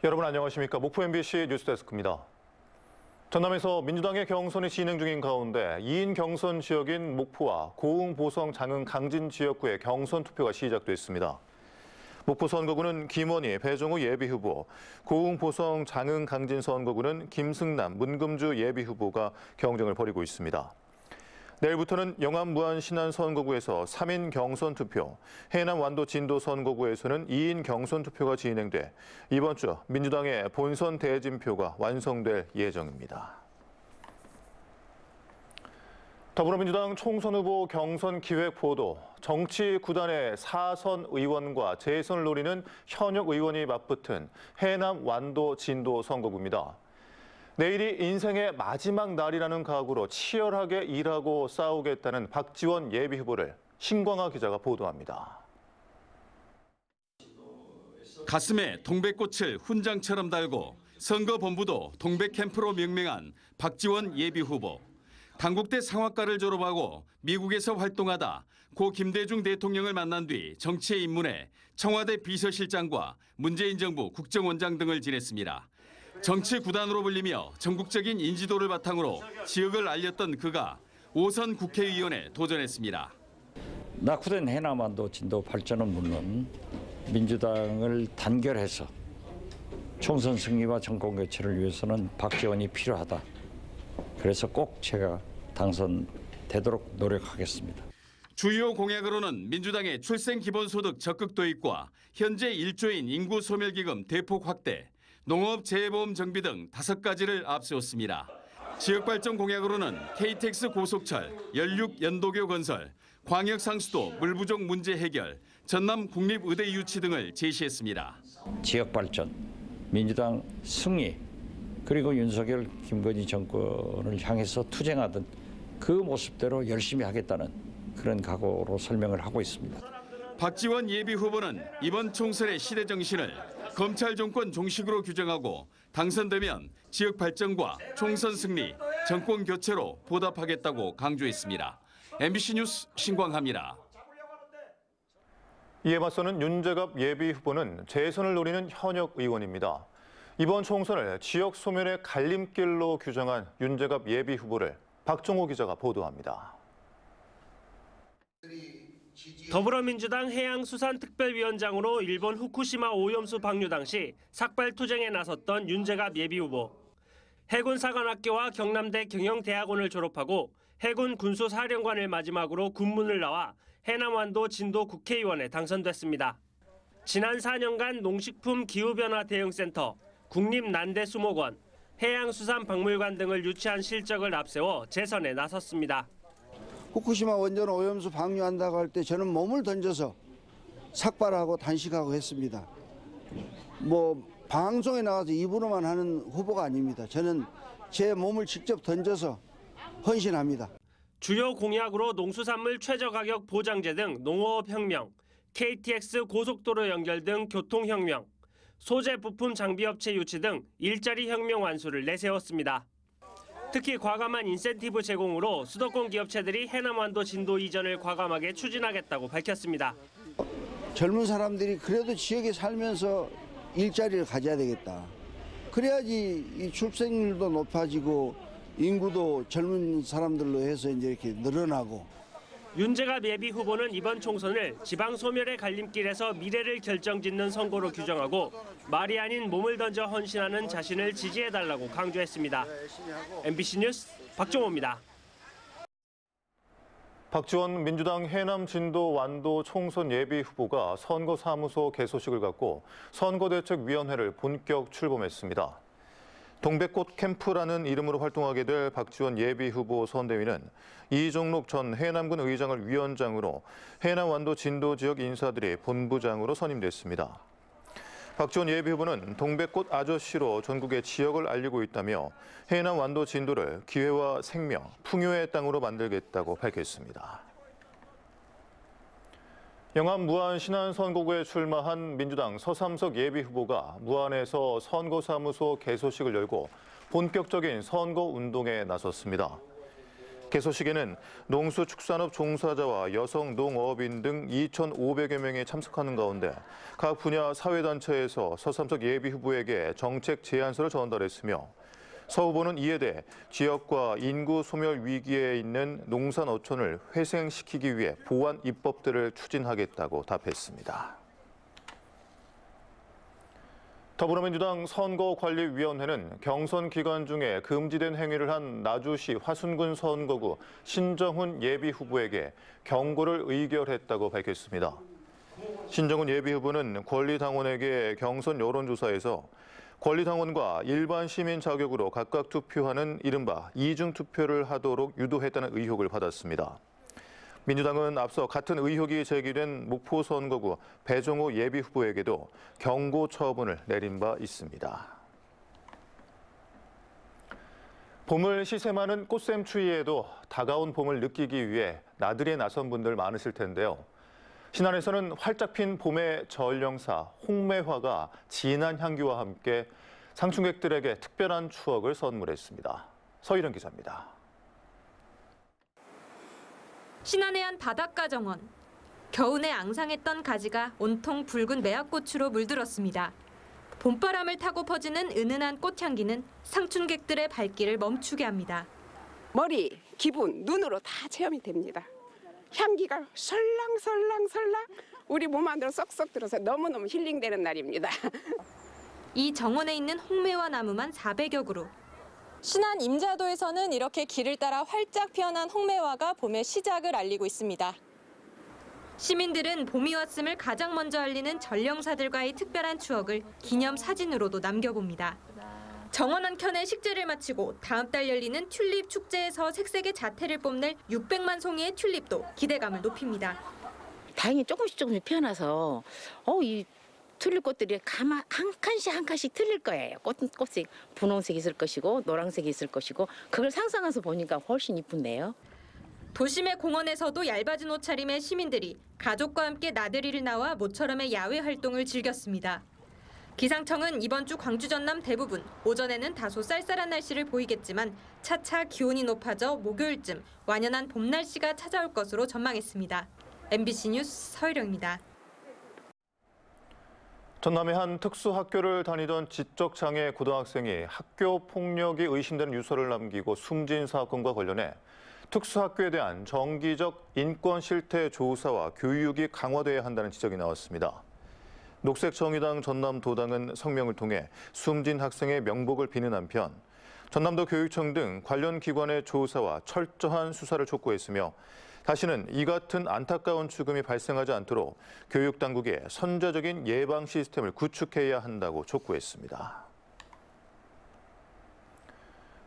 여러분 안녕하십니까? 목포 MBC 뉴스데스크입니다. 전남에서 민주당의 경선이 진행 중인 가운데 2인 경선 지역인 목포와 고흥, 보성, 장흥, 강진 지역구의 경선 투표가 시작됐습니다. 목포 선거구는 김원희, 배정우 예비후보, 고흥, 보성, 장흥, 강진 선거구는 김승남, 문금주 예비후보가 경쟁을 벌이고 있습니다. 내일부터는 영암, 무안, 신안 선거구에서 3인 경선 투표, 해남, 완도, 진도 선거구에서는 2인 경선 투표가 진행돼 이번 주 민주당의 본선 대진표가 완성될 예정입니다. 더불어민주당 총선 후보 경선 기획 보도, 정치 구단의 사선 의원과 재선을 노리는 현역 의원이 맞붙은 해남, 완도, 진도 선거구입니다. 내일이 인생의 마지막 날이라는 각오로 치열하게 일하고 싸우겠다는 박지원 예비후보를 신광하 기자가 보도합니다. 가슴에 동백꽃을 훈장처럼 달고 선거본부도 동백캠프로 명명한 박지원 예비후보. 당국대 상학과를 졸업하고 미국에서 활동하다 고 김대중 대통령을 만난 뒤 정치에 입문해 청와대 비서실장과 문재인 정부 국정원장 등을 지냈습니다. 정치 구단으로 불리며 전국적인 인지도를 바탕으로 지역을 알렸던 그가 5선 국회의원에 도전했습니다. 낙후된 해남, 완도, 진도 발전은 물론 민주당을 단결해서 총선 승리와 정권 교체를 위해서는 박지원이 필요하다. 그래서 꼭 제가 당선되도록 노력하겠습니다. 주요 공약으로는 민주당의 출생기본소득 적극 도입과 현재 1조인 인구소멸기금 대폭 확대, 농업재해보험 정비 등 5가지를 앞세웠습니다. 지역발전 공약으로는 KTX 고속철, 연륙연도교 건설, 광역상수도 물부족 문제 해결, 전남 국립의대 유치 등을 제시했습니다. 지역발전, 민주당 승리, 그리고 윤석열, 김건희 정권을 향해서 투쟁하던 그 모습대로 열심히 하겠다는 그런 각오로 설명을 하고 있습니다. 박지원 예비후보는 이번 총선의 시대정신을 검찰 정권 종식으로 규정하고 당선되면 지역 발전과 총선 승리, 정권 교체로 보답하겠다고 강조했습니다. MBC 뉴스 신광하입니다. 이에 맞서는 윤재갑 예비후보는 재선을 노리는 현역 의원입니다. 이번 총선을 지역 소멸의 갈림길로 규정한 윤재갑 예비후보를 박종호 기자가 보도합니다. 더불어민주당 해양수산특별위원장으로 일본 후쿠시마 오염수 방류 당시 삭발투쟁에 나섰던 윤재갑 예비후보. 해군사관학교와 경남대 경영대학원을 졸업하고 해군 군수사령관을 마지막으로 군문을 나와 해남완도 진도 국회의원에 당선됐습니다. 지난 4년간 농식품 기후변화 대응센터, 국립난대수목원, 해양수산박물관 등을 유치한 실적을 앞세워 재선에 나섰습니다. 후쿠시마 원전 오염수 방류한다고 할 때 저는 몸을 던져서 삭발하고 단식하고 했습니다. 방송에 나가서 입으로만 하는 후보가 아닙니다. 저는 제 몸을 직접 던져서 헌신합니다. 주요 공약으로 농수산물 최저가격 보장제 등 농어업혁명, KTX 고속도로 연결 등 교통혁명, 소재 부품 장비업체 유치 등 일자리 혁명 완수를 내세웠습니다. 특히 과감한 인센티브 제공으로 수도권 기업체들이 해남완도 진도 이전을 과감하게 추진하겠다고 밝혔습니다. 젊은 사람들이 그래도 지역에 살면서 일자리를 가져야 되겠다. 그래야지 이 출생률도 높아지고 인구도 젊은 사람들로 해서 이제 이렇게 늘어나고. 윤재갑 예비후보는 이번 총선을 지방 소멸의 갈림길에서 미래를 결정짓는 선거로 규정하고 말이 아닌 몸을 던져 헌신하는 자신을 지지해달라고 강조했습니다. MBC 뉴스 박종호입니다. 박지원 민주당 해남, 진도, 완도 총선 예비후보가 선거사무소 개소식을 갖고 선거대책위원회를 본격 출범했습니다. 동백꽃 캠프라는 이름으로 활동하게 될 박지원 예비후보 선대위는 이종록 전 해남군 의장을 위원장으로 해남, 완도, 진도 지역 인사들이 본부장으로 선임됐습니다. 박지원 예비후보는 동백꽃 아저씨로 전국의 지역을 알리고 있다며 해남, 완도, 진도를 기회와 생명, 풍요의 땅으로 만들겠다고 밝혔습니다. 영암, 무안, 신안 선거구에 출마한 민주당 서삼석 예비후보가 무안에서 선거사무소 개소식을 열고 본격적인 선거운동에 나섰습니다. 개소식에는 농수축산업 종사자와 여성 농업인 등 2,500여 명이 참석하는 가운데 각 분야 사회단체에서 서삼석 예비후보에게 정책 제안서를 전달했으며 서 후보는 이에 대해 지역과 인구 소멸 위기에 있는 농산어촌을 회생시키기 위해 보완 입법들을 추진하겠다고 답했습니다. 더불어민주당 선거관리위원회는 경선 기간 중에 금지된 행위를 한 나주시 화순군 선거구 신정훈 예비후보에게 경고를 의결했다고 밝혔습니다. 신정훈 예비후보는 권리당원에게 경선 여론조사에서 권리당원과 일반 시민 자격으로 각각 투표하는 이른바 이중투표를 하도록 유도했다는 의혹을 받았습니다. 민주당은 앞서 같은 의혹이 제기된 목포 선거구 배종호 예비후보에게도 경고 처분을 내린 바 있습니다. 봄을 시샘하는 꽃샘추위에도 다가온 봄을 느끼기 위해 나들이에 나선 분들 많으실 텐데요. 신안에서는 활짝 핀 봄의 전령사 홍매화가 진한 향기와 함께 상춘객들에게 특별한 추억을 선물했습니다. 서일은 기자입니다. 신안의 한 바닷가 정원. 겨우내 앙상했던 가지가 온통 붉은 매화꽃으로 물들었습니다. 봄바람을 타고 퍼지는 은은한 꽃향기는 상춘객들의 발길을 멈추게 합니다. 머리, 기분, 눈으로 다 체험이 됩니다. 향기가 설랑설랑설랑 우리 몸 안으로 쏙쏙 들어서 너무너무 힐링되는 날입니다. 이 정원에 있는 홍매화 나무만 400여 그루. 신안 임자도에서는 이렇게 길을 따라 활짝 피어난 홍매화가 봄의 시작을 알리고 있습니다. 시민들은 봄이 왔음을 가장 먼저 알리는 전령사들과의 특별한 추억을 기념 사진으로도 남겨봅니다. 정원 한켠에 식재를 마치고 다음 달 열리는 튤립 축제에서 색색의 자태를 뽐낼 600만 송이의 튤립도 기대감을 높입니다. 다행히 조금씩 피어나서 이 튤립꽃들이 한 칸씩 한 칸씩 틀릴 거예요. 꽃이 분홍색이 있을 것이고 노란색이 있을 것이고 그걸 상상해서 보니까 훨씬 이쁜데요. 도심의 공원에서도 얇아진 옷차림의 시민들이 가족과 함께 나들이를 나와 모처럼의 야외 활동을 즐겼습니다. 기상청은 이번 주 광주 전남 대부분 오전에는 다소 쌀쌀한 날씨를 보이겠지만 차차 기온이 높아져 목요일쯤 완연한 봄 날씨가 찾아올 것으로 전망했습니다. MBC 뉴스 서유령입니다. 전남의 한 특수학교를 다니던 지적장애 고등학생이 학교 폭력이 의심되는 유서를 남기고 숨진 사건과 관련해 특수학교에 대한 정기적 인권 실태 조사와 교육이 강화돼야 한다는 지적이 나왔습니다. 녹색정의당 전남도당은 성명을 통해 숨진 학생의 명복을 비는 한편 전남도 교육청 등 관련 기관의 조사와 철저한 수사를 촉구했으며 다시는 이 같은 안타까운 죽음이 발생하지 않도록 교육당국의 선제적인 예방 시스템을 구축해야 한다고 촉구했습니다.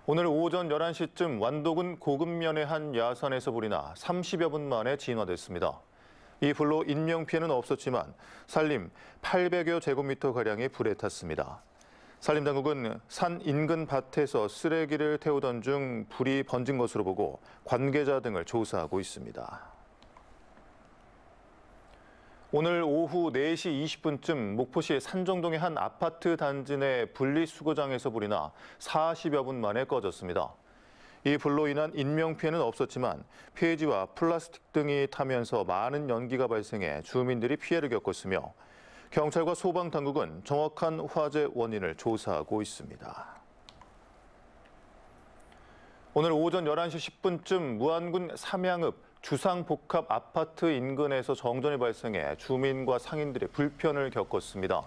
오늘 오전 11시쯤 완도군 고금면의 한 야산에서 불이 나 30여 분 만에 진화됐습니다. 이 불로 인명피해는 없었지만 산림 800여 제곱미터가량이 불에 탔습니다. 산림당국은 산 인근 밭에서 쓰레기를 태우던 중 불이 번진 것으로 보고 관계자 등을 조사하고 있습니다. 오늘 오후 4시 20분쯤 목포시 산정동의 한 아파트 단지 내 분리수거장에서 불이 나 40여 분 만에 꺼졌습니다. 이 불로 인한 인명피해는 없었지만 폐지와 플라스틱 등이 타면서 많은 연기가 발생해 주민들이 피해를 겪었으며 경찰과 소방당국은 정확한 화재 원인을 조사하고 있습니다. 오늘 오전 11시 10분쯤 무안군 삼양읍 주상복합 아파트 인근에서 정전이 발생해 주민과 상인들이 불편을 겪었습니다.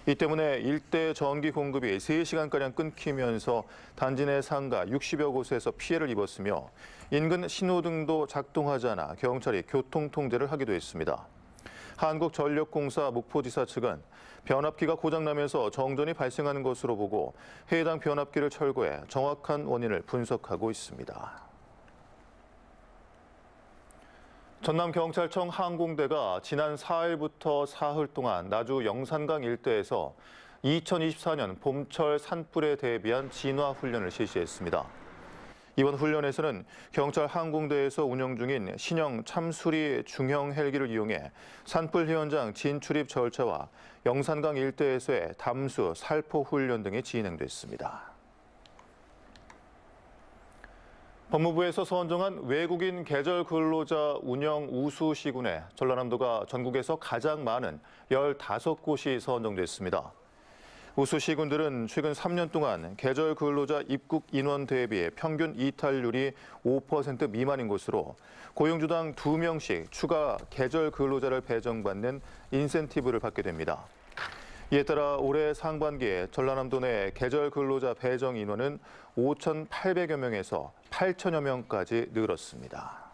이 때문에 일대 전기 공급이 3시간가량 끊기면서 단지 내 상가 60여 곳에서 피해를 입었으며 인근 신호등도 작동하지 않아 경찰이 교통통제를 하기도 했습니다. 한국전력공사 목포지사 측은 변압기가 고장나면서 정전이 발생하는 것으로 보고 해당 변압기를 철거해 정확한 원인을 분석하고 있습니다. 전남경찰청 항공대가 지난 4일부터 사흘 동안 나주 영산강 일대에서 2024년 봄철 산불에 대비한 진화 훈련을 실시했습니다. 이번 훈련에서는 경찰 항공대에서 운영 중인 신형 참수리 중형 헬기를 이용해 산불 현장 진출입 절차와 영산강 일대에서의 담수, 살포 훈련 등이 진행됐습니다. 법무부에서 선정한 외국인 계절 근로자 운영 우수 시군에 전라남도가 전국에서 가장 많은 15곳이 선정됐습니다. 우수 시군들은 최근 3년 동안 계절 근로자 입국 인원 대비 평균 이탈률이 5% 미만인 곳으로 고용주당 2명씩 추가 계절 근로자를 배정받는 인센티브를 받게 됩니다. 이에 따라 올해 상반기에 전라남도 내 계절 근로자 배정 인원은 5,800여 명에서 8,000여 명까지 늘었습니다.